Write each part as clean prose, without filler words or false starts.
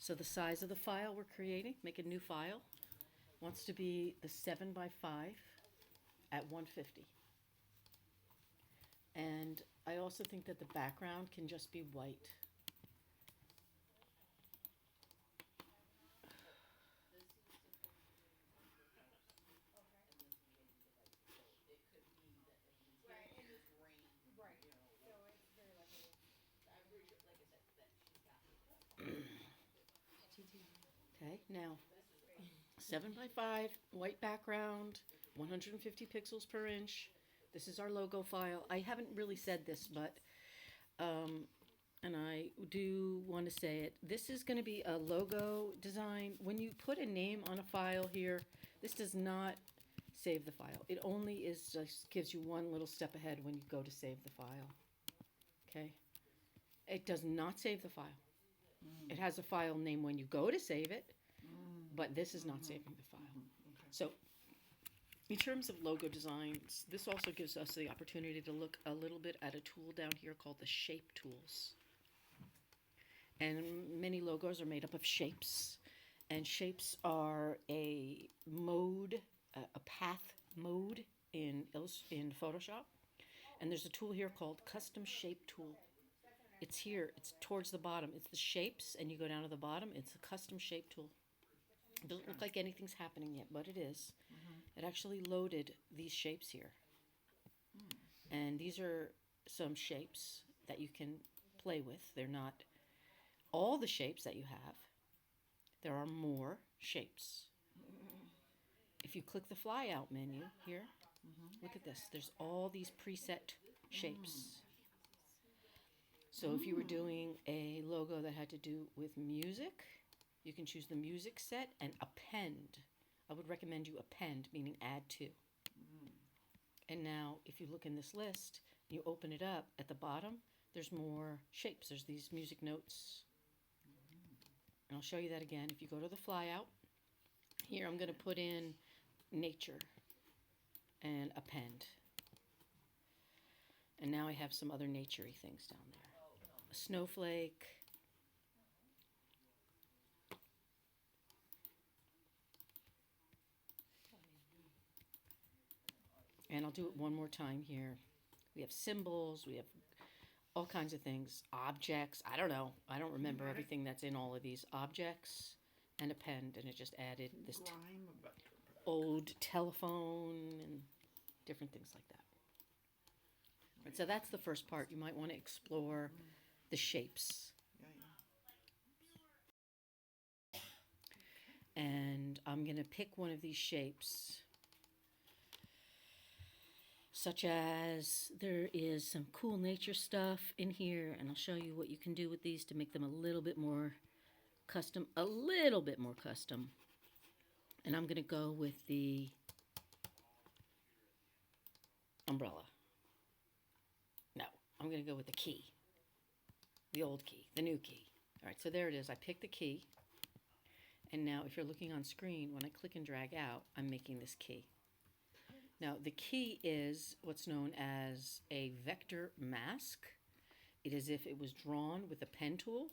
So the size of the file we're creating, make a new file, wants to be the 7x5 at 150. And I also think that the background can just be white. Okay, now 7x5, white background, 150 pixels per inch. This is our logo file. I haven't really said this, but and I do want to say it. This is going to be a logo design. When you put a name on a file here, this does not save the file. It only is just gives you one little step ahead when you go to save the file. Okay? It does not save the file. It has a file name when you go to save it, but this is not saving the file. So in terms of logo designs, this also gives us the opportunity to look a little bit at a tool down here called the shape tools. And many logos are made up of shapes. And shapes are a mode, a path mode in Photoshop. And there's a tool here called Custom Shape Tool. It's here, it's towards the bottom. It's the shapes, and you go down to the bottom. It's a Custom Shape Tool. It doesn't look like anything's happening yet, but it is. It actually loaded these shapes here. And these are some shapes that you can play with. They're not all the shapes that you have. There are more shapes. If you click the flyout menu here, look at this. There's all these preset shapes. So if you were doing a logo that had to do with music, you can choose the music set and append. I would recommend you append, meaning add to. And now if you look in this list, you open it up, at the bottom, there's more shapes. There's these music notes. And I'll show you that again. If you go to the flyout, here I'm going to put in nature and append. And now I have some other naturey things down there. A snowflake. And I'll do it one more time here. We have symbols, we have all kinds of things. Objects, I don't know. I don't remember everything that's in all of these. Objects and append, and it just added this old telephone and different things like that. Right, so that's the first part. You might want to explore the shapes. And I'm going to pick one of these shapes, such as there is some cool nature stuff in here, and I'll show you what you can do with these to make them a little bit more custom, And I'm going to go with the umbrella. No, I'm going to go with the key, the old key, the new key. All right, so there it is. I picked the key. And now if you're looking on screen, when I click and drag out, I'm making this key. Now, the key is what's known as a vector mask. It is if it was drawn with a pen tool,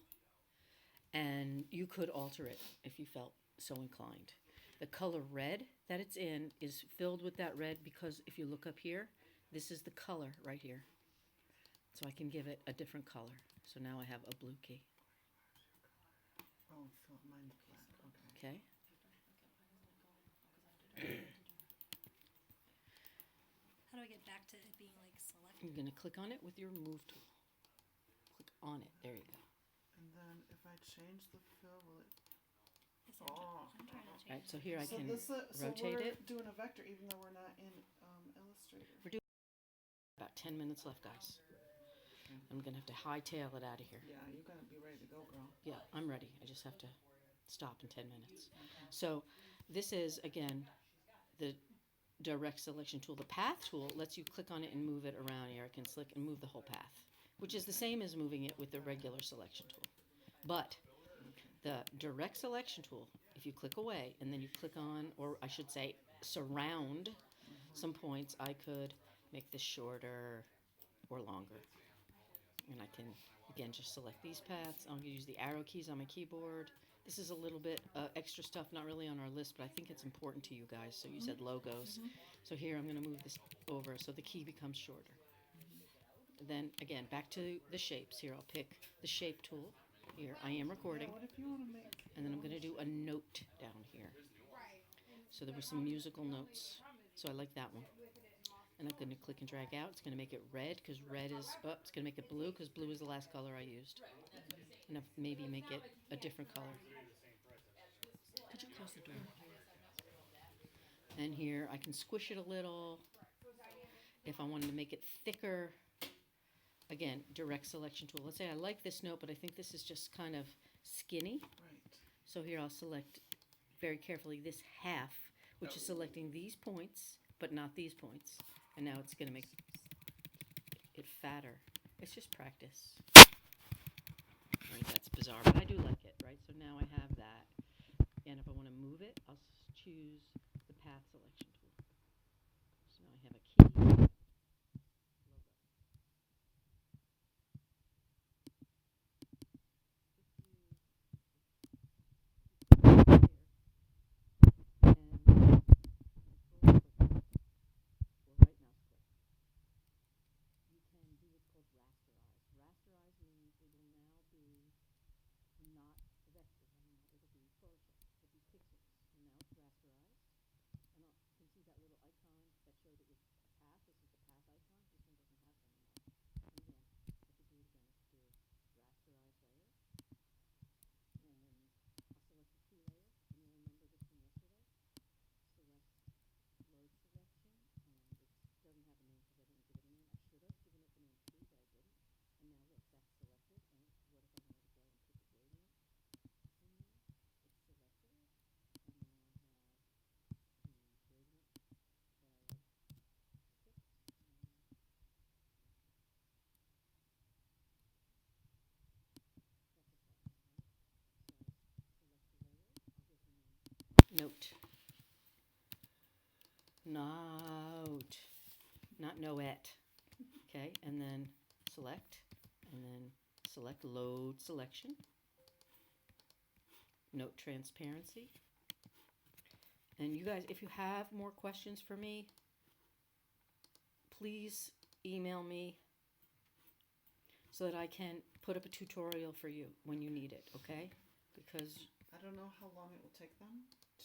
and you could alter it if you felt so inclined. The color red that it's in is filled with that red because if you look up here, this is the color right here. So I can give it a different color. So now I have a blue key. Oh, so mine's black. Okay. How do I get back to it being like select? You're going to click on it with your move tool. Click on it. There you go. And then if I change the fill, will it? Yes, I'm trying to change. Right, so here I So can this rotate we're it. doing a vector even though we're not in Illustrator. We're doing about 10 minutes left, guys. I'm going to have to hightail it out of here. Yeah, you gotta be ready to go, girl. Yeah, I'm ready. I just have to stop in 10 minutes. So this is, again, the direct selection tool. The path tool lets you click on it and move it around here. I can click and move the whole path, which is the same as moving it with the regular selection tool. But the direct selection tool, if you click away and then you click on, or I should say surround some points, I could make this shorter or longer. And I can, again, just select these paths. I'm going to use the arrow keys on my keyboard. This is a little bit extra stuff, not really on our list, but I think it's important to you guys. So you said logos. So here I'm going to move this over so the key becomes shorter. Then again, back to the shapes. Here I'll pick the shape tool. Here I am recording, Yeah, what if you want to make? and then I'm going to do a note down here. So there were some musical notes. So I like that one. And I'm going to click and drag out. It's going to make it red because red is, it's going to make it blue because blue is the last color I used. And maybe make it a different color. Could you close the door? And here I can squish it a little. If I wanted to make it thicker, again, direct selection tool. Let's say I like this note, but I think this is just kind of skinny. Right. So here I'll select very carefully this half, which is selecting these points, but not these points. And now it's going to make it fatter. It's just practice. Right, that's bizarre, but I do like it, right? So now I have that. And if I want to move it, I'll choose the path selection tool. So now I have a key. Logo. Note. Note. Not noette. Okay, and then select, and then select load selection. Note transparency. And you guys, if you have more questions for me, please email me so that I can put up a tutorial for you when you need it, okay? Because I don't know how long it will take them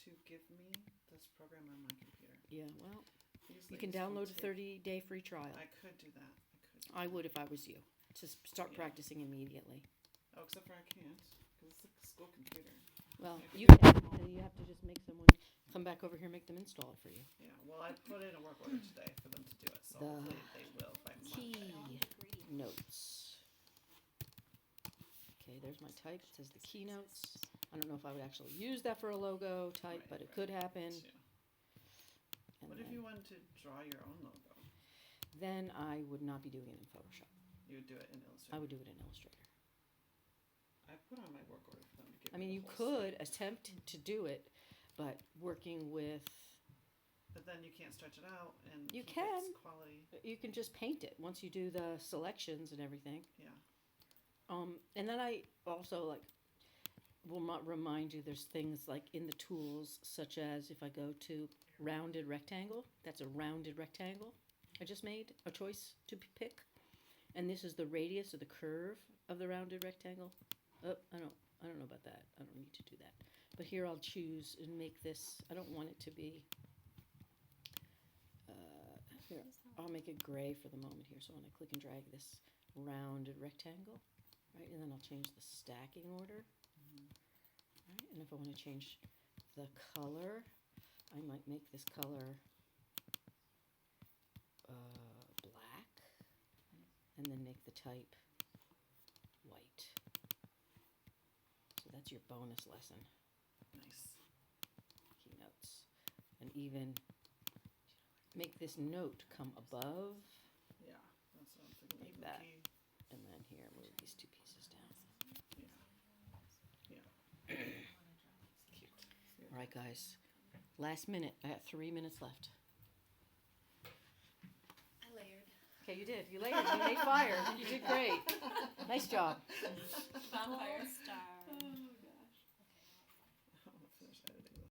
to give me this program on my computer. yeah, well, Usually you can it's download a from 30-day free trial. I could do that. I would if I was you. Just start Yeah. practicing immediately. Oh, except for I can't because it's a school computer. Well, I you could do can. it at home. And you have to just make someone come back over here and make them install it for you. Yeah. Well, I put in a work order today for them to do it, so The hopefully they will by Key Monday. notes. Okay, there's my type. It says the keynotes. I don't know if I would actually use that for a logo type, Right, but it right. could happen. Too. And What if then, you wanted to draw your own logo? then I would not be doing it in Photoshop. You would do it in Illustrator. I would do it in Illustrator. I put on my work order for them to give I me mean, the you whole could slate. attempt to do it, but working with, But then you can't stretch it out and You keep can. its quality. you can just paint it once you do the selections and everything. Yeah. And then I also will not remind you there's things like in the tools, such as if I go to rounded rectangle, that's a rounded rectangle I just made a choice to pick. And this is the radius or the curve of the rounded rectangle. Oh, I don't know about that. I don't need to do that. But here I'll choose and make this, I don't want it to be, here, I'll make it gray for the moment here. So when I click and drag this rounded rectangle, right, and then I'll change the stacking order. Right, and if I want to change the color, I might make this color black, and then make the type white. So that's your bonus lesson, Nice. keynotes. And even make this note come above, Yeah. That's what I'm thinking. Like Even that. key. and then here, move these two pieces down. Yeah. Yeah. Cute. All right, guys. Last minute. I got 3 minutes left. I layered. Okay, you did. You layered. You made fire. You did great. Nice job. Bonfire star. Oh gosh. finish editing.